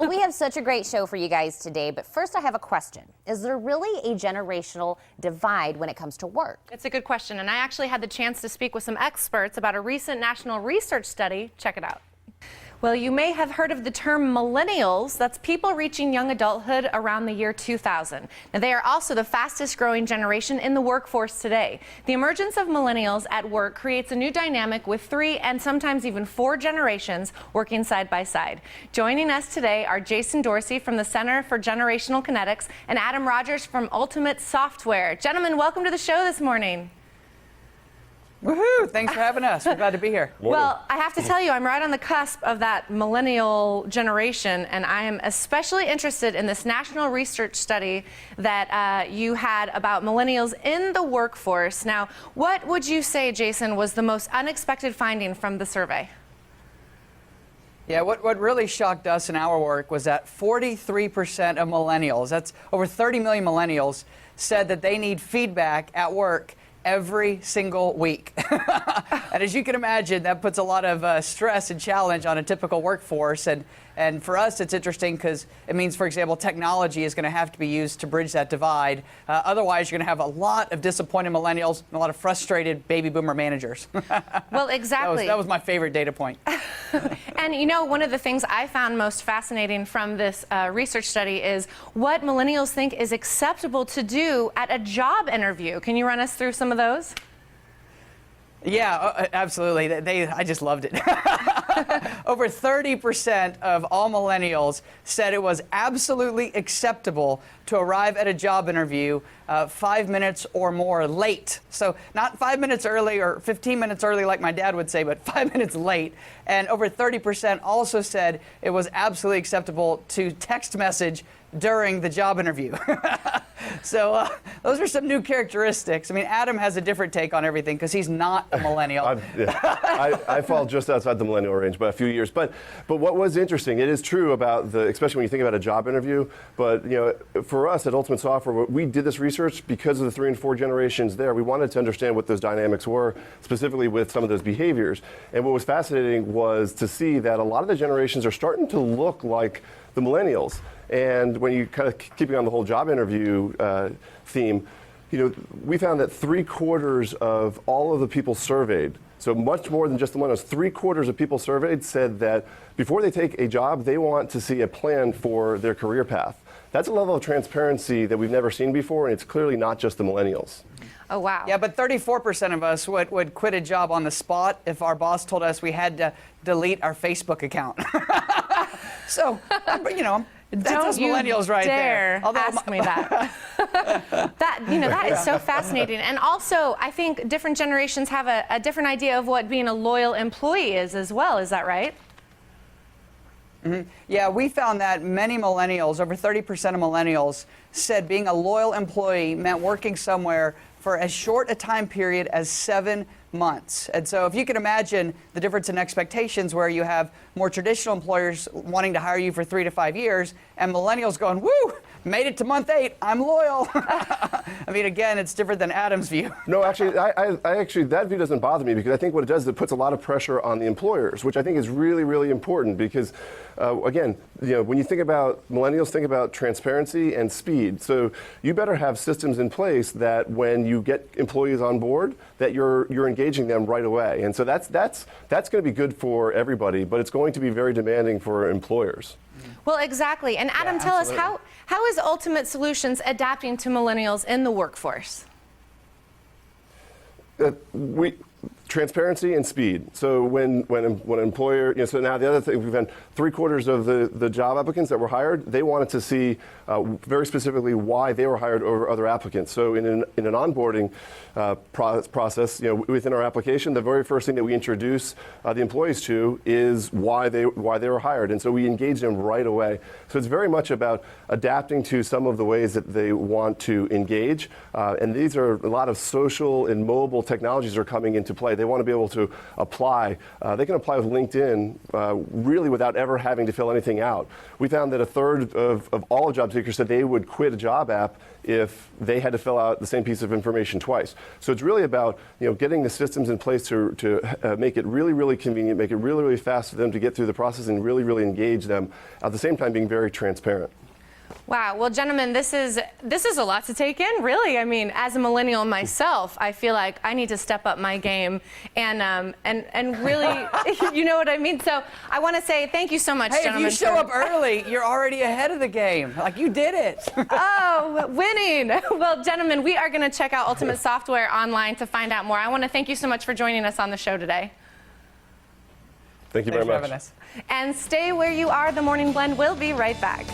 Well, we have such a great show for you guys today, but first I have a question. Is there really a generational divide when it comes to work? It's a good question, and I actually had the chance to speak with some experts about a recent national research study. Check it out. Well, you may have heard of the term millennials. That's people reaching young adulthood around the year 2000. Now, they are also the fastest growing generation in the workforce today. The emergence of millennials at work creates a new dynamic with 3 and sometimes even 4 generations working side by side. Joining us today are Jason Dorsey from the Center for Generational Kinetics and Adam Rogers from Ultimate Software. Gentlemen, welcome to the show this morning. Woohoo! Thanks for having us. We're glad to be here. Well, I have to tell you, I'm right on the cusp of that millennial generation, and I am especially interested in this national research study that you had about millennials in the workforce. Now, what would you say, Jason, was the most unexpected finding from the survey? Yeah, what really shocked us in our work was that 43% of millennials, that's over 30 million millennials, said that they need feedback at work every single week. And as you can imagine, that puts a lot of stress and challenge on a typical workforce. And for us, it's interesting because it means, for example, technology is going to have to be used to bridge that divide. Otherwise, you're going to have a lot of disappointed millennials and a lot of frustrated baby boomer managers. Well, exactly. That was my favorite data point. And you know, one of the things I found most fascinating from this research study is what millennials think is acceptable to do at a job interview. Can you run us through some of those? Yeah, absolutely. I just loved it. Over 30% of all millennials said it was absolutely acceptable to arrive at a job interview 5 minutes or more late. So not 5 minutes early or 15 minutes early like my dad would say, but 5 minutes late. And over 30% also said it was absolutely acceptable to text message during the job interview. So those are some new characteristics. I mean, Adam has a different take on everything because he's not a millennial. I fall just outside the millennial range by a few years. But what was interesting, it is true about especially when you think about a job interview, but you know, for us at Ultimate Software, we did this research because of the 3 and 4 generations there. We wanted to understand what those dynamics were, specifically with some of those behaviors. And what was fascinating was to see that a lot of the generations are starting to look like the millennials. And when you kind of keeping on the whole job interview theme, you know, we found that 3/4 of all of the people surveyed, so much more than just the millennials, 3/4 of people surveyed said that before they take a job, they want to see a plan for their career path. That's a level of transparency that we've never seen before, and it's clearly not just the millennials. Oh, wow. Yeah, but 34% of us would quit a job on the spot if our boss told us we had to delete our Facebook account. So, you know, that's us millennials right there. Don't you dare ask me that. That is so fascinating. And also, I think different generations have a different idea of what being a loyal employee is as well. Is that right? Mm-hmm. Yeah, we found that many millennials, over 30% of millennials, said being a loyal employee meant working somewhere for as short a time period as 7 months. And so if you can imagine the difference in expectations where you have more traditional employers wanting to hire you for 3 to 5 years and millennials going, woo, made it to month 8, I'm loyal. I mean, again, it's different than Adam's view. No, actually, I actually, that view doesn't bother me because I think what it does is it puts a lot of pressure on the employers, which I think is really, really important because, again, you know, when you think about millennials, think about transparency and speed. So you better have systems in place that when you get employees on board, that you're engaging them right away. And so that's going to be good for everybody, but it's going to be very demanding for employers. Well, exactly. And Adam, Yeah, tell us, how is Ultimate Solutions adapting to millennials in the workforce? Transparency and speed. So when an employer, you know, so now the other thing, we've had 3/4 of the job applicants that were hired, they wanted to see very specifically why they were hired over other applicants. So in an onboarding process, you know, within our application, the very first thing that we introduce the employees to is why they were hired, and so we engage them right away. So it's very much about adapting to some of the ways that they want to engage, and these are a lot of social and mobile technologies are coming into play. they want to be able to apply. They can apply with LinkedIn really without ever having to fill anything out. We found that a third of all job seekers said they would quit a job app if they had to fill out the same piece of information twice. So it's really about getting the systems in place to make it really, really convenient, make it really, really fast for them to get through the process and really, really engage them, at the same time being very transparent. Wow. Well, gentlemen, this is a lot to take in, really. I mean, as a millennial myself, I feel like I need to step up my game and really, you know what I mean? So I want to say thank you so much, Hey, gentlemen. if you show up early, you're already ahead of the game. Like, you did it. Oh, winning. Well, gentlemen, we are going to check out Ultimate Software online to find out more. I want to thank you so much for joining us on the show today. Thank you Thanks very for much. having us. And stay where you are. The Morning Blend will be right back.